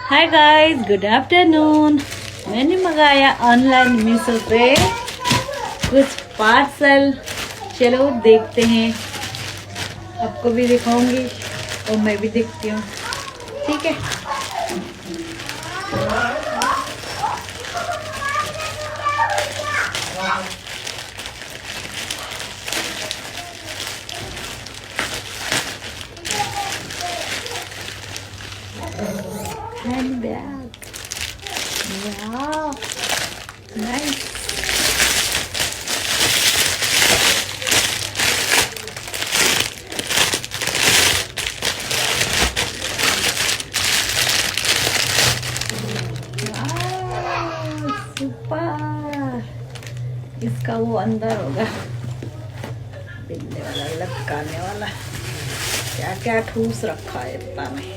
Hi guys, good afternoon. मैंने मंगाया online Meesho पे कुछ पार्सल। चलो देखते हैं, आपको भी दिखाऊंगी और मैं भी देखती हूँ। ठीक है। हैंड बैग, वाह नाइस। सुपर। इसका वो अंदर होगा बिंदे वाला, लटकाने वाला। क्या क्या ठूस रखा है पता नहीं।